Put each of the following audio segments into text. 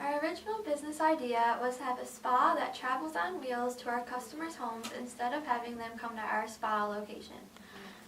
Our original business idea was to have a spa that travels on wheels to our customers' homes instead of having them come to our spa location.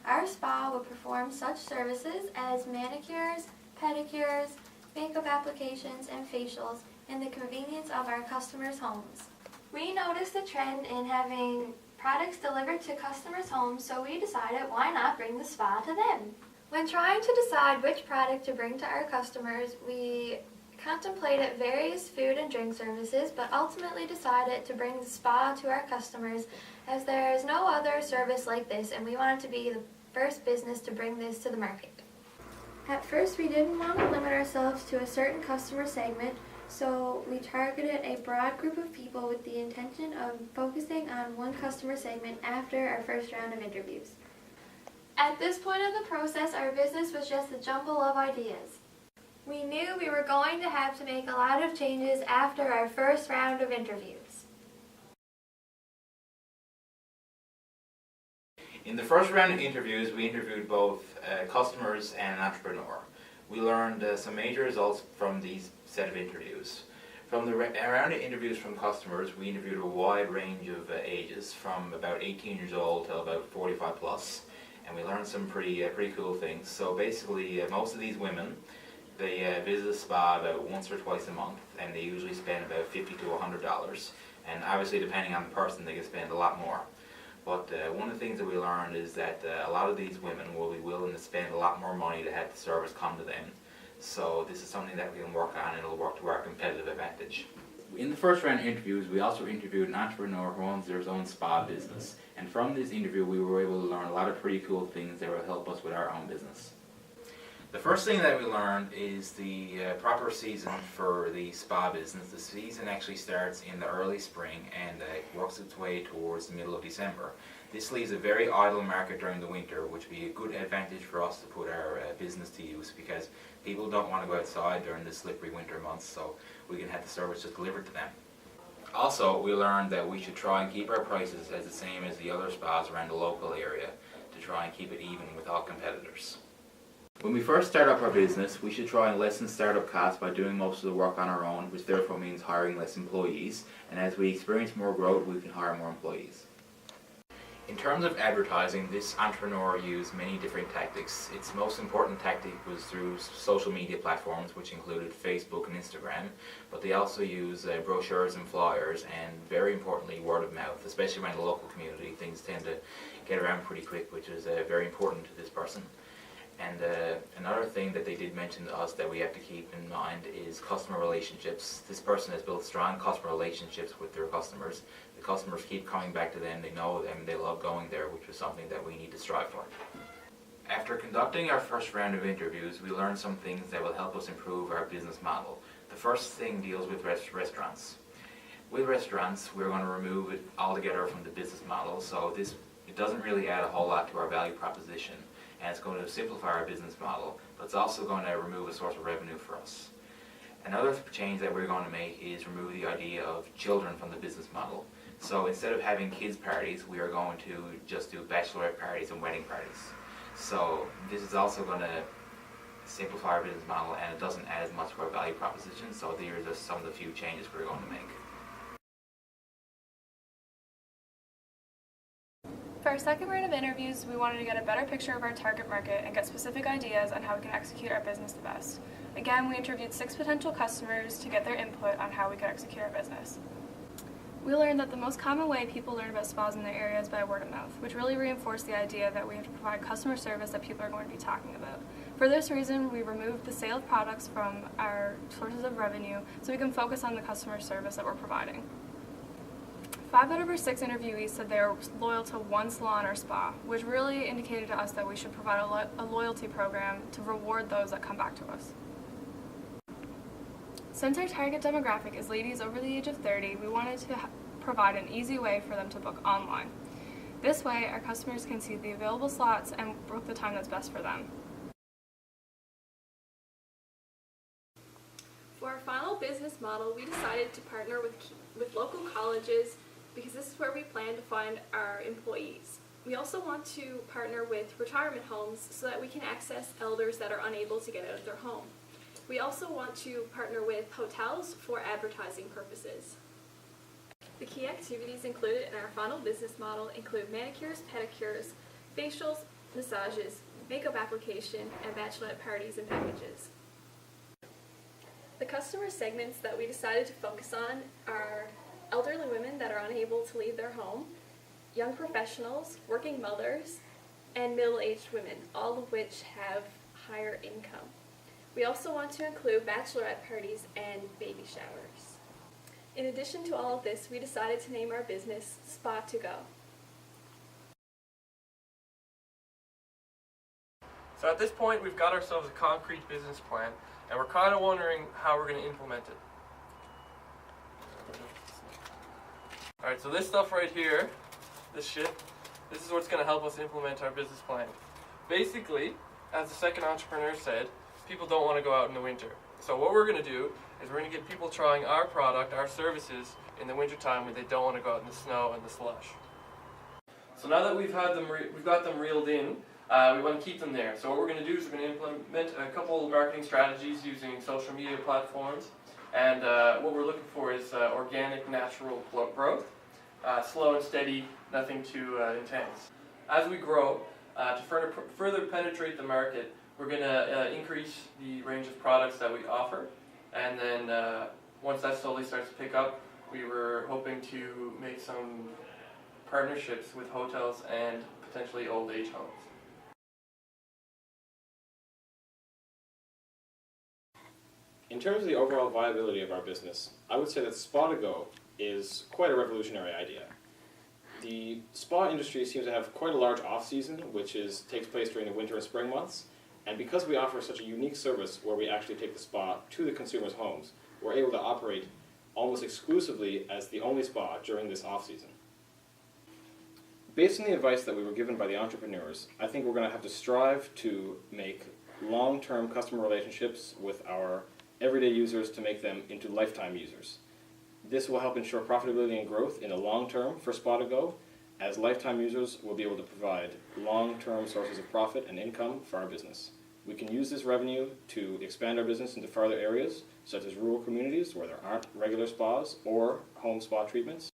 Our spa will perform such services as manicures, pedicures, makeup applications, and facials in the convenience of our customers' homes. We noticed a trend in having products delivered to customers' homes, so we decided why not bring the spa to them. When trying to decide which product to bring to our customers, we contemplated various food and drink services, but ultimately decided to bring the spa to our customers as there is no other service like this, and we wanted to be the first business to bring this to the market. At first, we didn't want to limit ourselves to a certain customer segment, so we targeted a broad group of people with the intention of focusing on one customer segment after our first round of interviews. At this point of the process, our business was just a jumble of ideas. We knew we were going to have to make a lot of changes after our first round of interviews. In the first round of interviews, we interviewed both customers and an entrepreneur. We learned some major results from these set of interviews. From the round of interviews from customers, we interviewed a wide range of ages, from about 18 years old to about 45 plus, and we learned some pretty cool things. So basically, most of these women, they visit a spa about once or twice a month, and they usually spend about $50 to $100. And obviously, depending on the person, they can spend a lot more. But one of the things that we learned is that a lot of these women will be willing to spend a lot more money to have the service come to them. So this is something that we can work on, and it'll work to our competitive advantage. In the first round of interviews, we also interviewed an entrepreneur who owns their own spa business. And from this interview, we were able to learn a lot of pretty cool things that will help us with our own business. The first thing that we learned is the proper season for the spa business. The season actually starts in the early spring and works its way towards the middle of December. This leaves a very idle market during the winter, which would be a good advantage for us to put our business to use, because people don't want to go outside during the slippery winter months, so we can have the service just delivered to them. Also, we learned that we should try and keep our prices as the same as the other spas around the local area to try and keep it even with all competitors. When we first start up our business, we should try and lessen startup costs by doing most of the work on our own, which therefore means hiring less employees. And as we experience more growth, we can hire more employees. In terms of advertising, this entrepreneur used many different tactics. Its most important tactic was through social media platforms, which included Facebook and Instagram, but they also use brochures and flyers, and very importantly, word of mouth. Especially around the local community, things tend to get around pretty quick, which is very important to this person. And another thing that they did mention to us that we have to keep in mind is customer relationships. This person has built strong customer relationships with their customers. The customers keep coming back to them, they know them, they love going there, which is something that we need to strive for. After conducting our first round of interviews, we learned some things that will help us improve our business model. The first thing deals with restaurants. With restaurants, we're going to remove it altogether from the business model, so it doesn't really add a whole lot to our value proposition. And it's going to simplify our business model, but it's also going to remove a source of revenue for us. Another change that we're going to make is remove the idea of children from the business model. So instead of having kids parties, we are going to just do bachelorette parties and wedding parties. So this is also going to simplify our business model, and it doesn't add as much to our value proposition. So these are just some of the few changes we're going to make. For our second round of interviews, we wanted to get a better picture of our target market and get specific ideas on how we can execute our business the best. Again, we interviewed 6 potential customers to get their input on how we could execute our business. We learned that the most common way people learn about spas in their area is by word of mouth, which really reinforced the idea that we have to provide customer service that people are going to be talking about. For this reason, we removed the sale of products from our sources of revenue so we can focus on the customer service that we're providing. 5 out of our 6 interviewees said they were loyal to one salon or spa, which really indicated to us that we should provide a loyalty program to reward those that come back to us. Since our target demographic is ladies over the age of 30, we wanted to provide an easy way for them to book online. This way, our customers can see the available slots and book the time that's best for them. For our final business model, we decided to partner with local colleges because this is where we plan to find our employees. We also want to partner with retirement homes so that we can access elders that are unable to get out of their home. We also want to partner with hotels for advertising purposes. The key activities included in our final business model include manicures, pedicures, facials, massages, makeup application, and bachelorette parties and packages. The customer segments that we decided to focus on are elderly women that are unable to leave their home, young professionals, working mothers, and middle-aged women, all of which have higher income. We also want to include bachelorette parties and baby showers. In addition to all of this, we decided to name our business Spa to Go. So at this point, we've got ourselves a concrete business plan, and we're kind of wondering how we're going to implement it. Alright, so this stuff right here, this is what's going to help us implement our business plan. Basically, as the second entrepreneur said, people don't want to go out in the winter. So what we're going to do is we're going to get people trying our product, our services, in the wintertime when they don't want to go out in the snow and the slush. So now that we've got them reeled in, we want to keep them there. So what we're going to do is we're going to implement a couple of marketing strategies using social media platforms. And what we're looking for is organic, natural growth, slow and steady, nothing too intense. As we grow, to further penetrate the market, we're going to increase the range of products that we offer. And then once that slowly starts to pick up, we were hoping to make some partnerships with hotels and potentially old age homes. In terms of the overall viability of our business, I would say that Spa to Go is quite a revolutionary idea. The spa industry seems to have quite a large off-season, which takes place during the winter and spring months, and because we offer such a unique service where we actually take the spa to the consumers' homes, we're able to operate almost exclusively as the only spa during this off-season. Based on the advice that we were given by the entrepreneurs, I think we're going to have to strive to make long-term customer relationships with our everyday users to make them into lifetime users. This will help ensure profitability and growth in the long term for Spa to Go, as lifetime users will be able to provide long-term sources of profit and income for our business. We can use this revenue to expand our business into farther areas, such as rural communities where there aren't regular spas or home spa treatments.